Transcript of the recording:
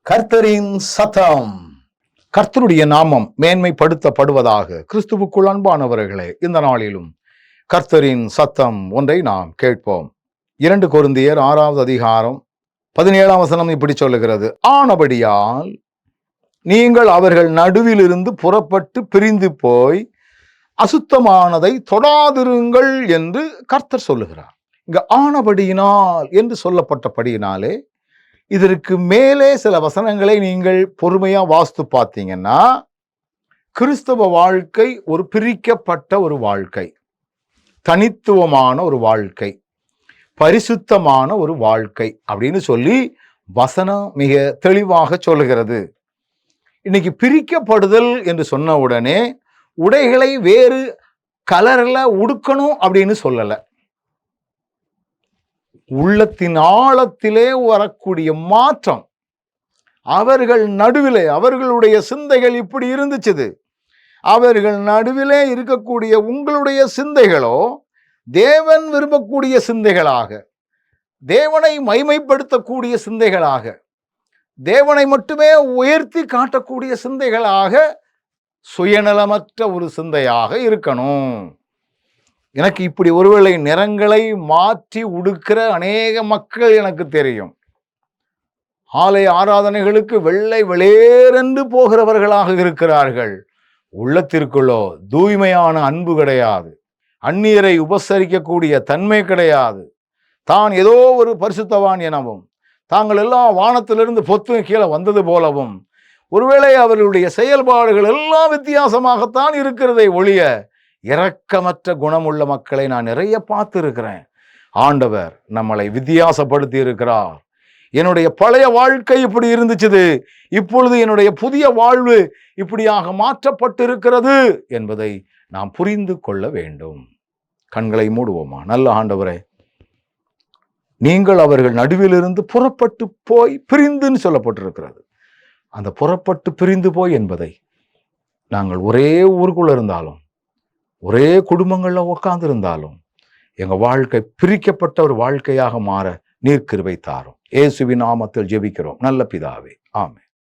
கர்த்தரின் சத்தம். கர்த்தருடைய நாமம் மேன்மைப்படுத்தப்படுவதாக. கிறிஸ்துவுக்குள் அன்பானவர்களே, இந்த நாளிலும் கர்த்தரின் சத்தம் ஒன்றை நாம் கேட்போம். 2 கொரிந்தியர் 6வது அதிகாரம் 17ஆம் வசனம் இப்படி சொல்லுகிறது: ஆனபடியால் நீங்கள் அவர்கள் நடுவிலிருந்து புறப்பட்டு பிரிந்து போய் அசுத்தமானதை தொடாதிருங்கள் என்று கர்த்தர் சொல்லுகிறார். இங்க ஆனபடியினால் என்று சொல்லப்பட்டபடியினாலே இதற்கு மேலே சில வசனங்களை நீங்கள் பொறுமையா வாசித்து பார்த்தீங்கன்னா, கிறிஸ்தவ வாழ்க்கை ஒரு பிரிக்கப்பட்ட ஒரு வாழ்க்கை, தனித்துவமான ஒரு வாழ்க்கை, பரிசுத்தமான ஒரு வாழ்க்கை அப்படின்னு சொல்லி வசனம் மிக தெளிவாக சொல்லுகிறது. இன்னைக்கு பிரிக்கப்படுதல் என்று சொன்ன உடனே உடைகளை வேறு கலர்ல உடுக்கணும் அப்படின்னு சொல்லலை. உள்ளத்தின் ஆழத்திலே வரக்கூடிய மாற்றம், அவர்கள் நடுவிலே அவர்களுடைய சிந்தைகள் இப்படி இருந்துச்சு. அவர்கள் நடுவிலே இருக்கக்கூடிய உங்களுடைய சிந்தைகளோ தேவன் விரும்பக்கூடிய சிந்தைகளாக, தேவனை மைமைப்படுத்தக்கூடிய சிந்தைகளாக, தேவனை மட்டுமே உயர்த்தி காட்டக்கூடிய சிந்தைகளாக, சுயநலமற்ற ஒரு சிந்தையாக இருக்கணும். எனக்கு இப்படி ஒருவேளை நிறங்களை மாற்றி உடுக்கிற அநேக மக்கள் எனக்கு தெரியும். ஆலய ஆராதனைகளுக்கு வெள்ளை வெளியேறென்று போகிறவர்களாக இருக்கிறார்கள். உள்ளத்திற்குள்ளோ தூய்மையான அன்பு கிடையாது, அந்நியரை உபசரிக்கக்கூடிய தன்மை கிடையாது. தான் ஏதோ ஒரு பரிசுத்தவான் எனவும், தாங்கள் எல்லாம் வானத்திலிருந்து பொத்து கீழே வந்தது போலவும், ஒருவேளை அவர்களுடைய செயல்பாடுகள் எல்லாம் வித்தியாசமாகத்தான் இருக்கிறதை ஒழிய இரக்கமற்ற குணமுள்ள மக்களை நான் நிறைய பார்த்து இருக்கிறேன். ஆண்டவர் நம்மளை வித்தியாசப்படுத்தி இருக்கிறார். என்னுடைய பழைய வாழ்க்கை இப்படி இருந்துச்சு, இப்பொழுது என்னுடைய புதிய வாழ்வு இப்படியாக மாற்றப்பட்டிருக்கிறது என்பதை நாம் புரிந்து கொள்ள வேண்டும். கண்களை மூடுவோமா? நல்ல ஆண்டவரே, நீங்கள் அவர்கள் நடுவிலிருந்து புறப்பட்டு போய் பிரிந்துன்னு சொல்லப்பட்டிருக்கிறது. அந்த புறப்பட்டு பிரிந்து போய் என்பதை நாங்கள் ஒரே ஊருக்குள்ள இருந்தாலும், ஒரே குடும்பங்கள்ல உட்கார்ந்து இருந்தாலும், எங்க வாழ்க்கை பிரிக்கப்பட்ட ஒரு வாழ்க்கையாக மாற நீர் கிருபை தாரும். இயேசுவின் நாமத்தில் ஜெபிக்கிறோம் நல்ல பிதாவே, ஆமென்.